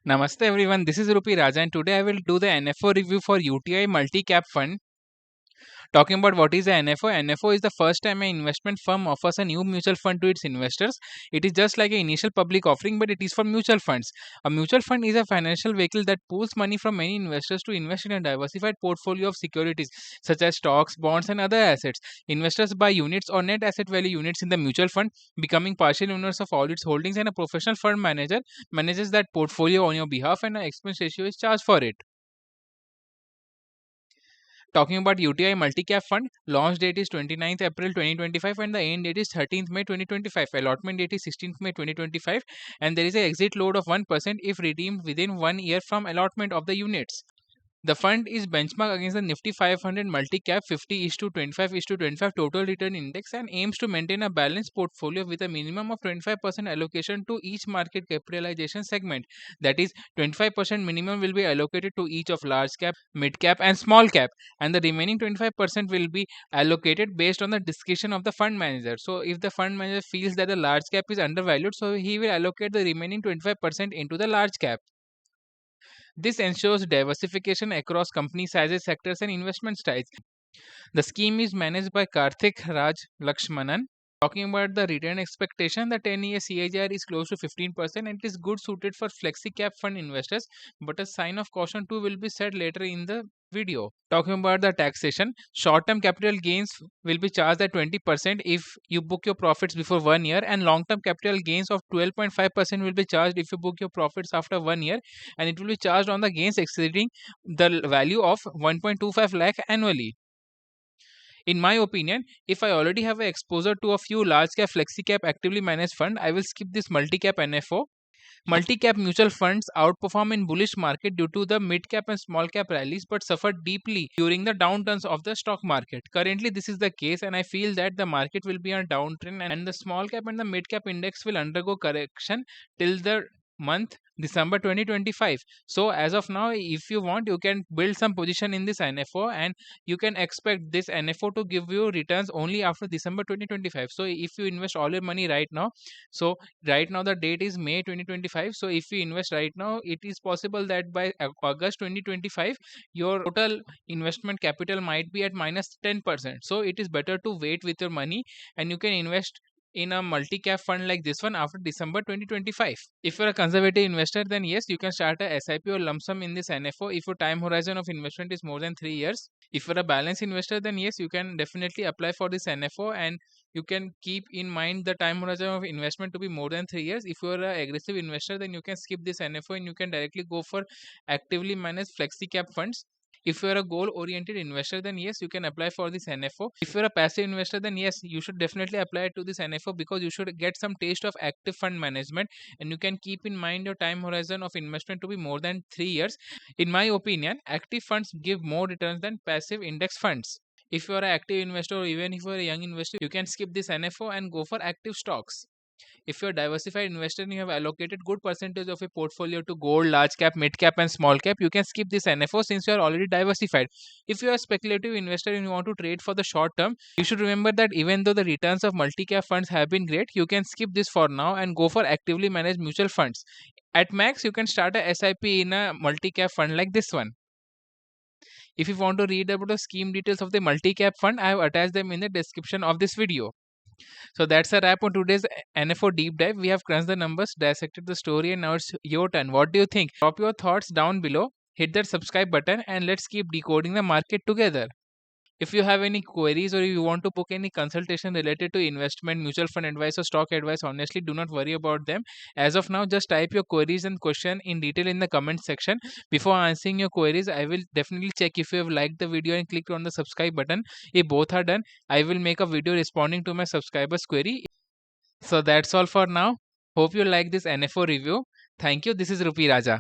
Namaste everyone, this is Rupi Raja and today I will do the NFO review for UTI Multi-Cap Fund. Talking about what is the NFO, NFO is the first time an investment firm offers a new mutual fund to its investors. It is just like an initial public offering, but it is for mutual funds. A mutual fund is a financial vehicle that pools money from many investors to invest in a diversified portfolio of securities such as stocks, bonds and other assets. Investors buy units or net asset value units in the mutual fund, becoming partial owners of all its holdings, and a professional fund manager manages that portfolio on your behalf and an expense ratio is charged for it. Talking about UTI Multi-Cap Fund, launch date is 29th April 2025 and the end date is 13th May 2025. Allotment date is 16th May 2025 and there is an exit load of 1% if redeemed within 1 year from allotment of the units. The fund is benchmarked against the Nifty 500 multi-cap 50:25:25 total return index and aims to maintain a balanced portfolio with a minimum of 25% allocation to each market capitalization segment. That is, 25% minimum will be allocated to each of large cap, mid cap and small cap, and the remaining 25% will be allocated based on the discretion of the fund manager. So if the fund manager feels that the large cap is undervalued, so he will allocate the remaining 25% into the large cap. This ensures diversification across company sizes, sectors, and investment styles. The scheme is managed by Karthik Raj Lakshmanan. Talking about the return expectation, the 10-year CAGR is close to 15% and it is good suited for flexi cap fund investors, but a sign of caution too will be said later in the video. Talking about the taxation, short-term capital gains will be charged at 20% if you book your profits before 1 year, and long-term capital gains of 12.5% will be charged if you book your profits after 1 year, and it will be charged on the gains exceeding the value of 1.25 lakh annually. In my opinion, if I already have exposure to a few large cap flexi cap actively managed fund, I will skip this multi cap NFO. Multi-cap mutual funds outperform in bullish market due to the mid-cap and small-cap rallies but suffer deeply during the downturns of the stock market. Currently, this is the case and I feel that the market will be on downtrend and the small-cap and the mid-cap index will undergo correction till the month December 2025. So as of now, if you want, you can build some position in this NFO and you can expect this NFO to give you returns only after December 2025. So if you invest all your money right now, so right now the date is May 2025, so if you invest right now, it is possible that by August 2025 your total investment capital might be at minus 10%. So it is better to wait with your money and you can invest in a multi-cap fund like this one after December 2025. If you're a conservative investor, then yes, you can start a SIP or lump sum in this NFO if your time horizon of investment is more than 3 years. If you're a balanced investor, then yes, you can definitely apply for this NFO and you can keep in mind the time horizon of investment to be more than 3 years. If you are an aggressive investor, then you can skip this NFO and you can directly go for actively managed flexi cap funds. If you are a goal oriented investor, then yes, you can apply for this NFO. If you're a passive investor, then yes, you should definitely apply to this NFO because you should get some taste of active fund management and you can keep in mind your time horizon of investment to be more than 3 years. In my opinion, active funds give more returns than passive index funds. If you are an active investor or even if you are a young investor, you can skip this NFO and go for active stocks. If you're a diversified investor and you have allocated good percentage of your portfolio to gold, large cap, mid cap and small cap, you can skip this NFO since you are already diversified. If you are a speculative investor and you want to trade for the short term, you should remember that even though the returns of multi-cap funds have been great, you can skip this for now and go for actively managed mutual funds. At max, you can start a SIP in a multi-cap fund like this one. If you want to read about the scheme details of the multi-cap fund, I have attached them in the description of this video. So that's a wrap on today's NFO deep dive. We have crunched the numbers, dissected the story, and now it's your turn. What do you think? Drop your thoughts down below, hit that subscribe button, and let's keep decoding the market together. If you have any queries or you want to book any consultation related to investment, mutual fund advice, or stock advice, honestly, do not worry about them. As of now, just type your queries and question in detail in the comment section. Before answering your queries, I will definitely check if you have liked the video and clicked on the subscribe button. If both are done, I will make a video responding to my subscribers' query. So that's all for now. Hope you like this NFO review. Thank you. This is Rupi Raja.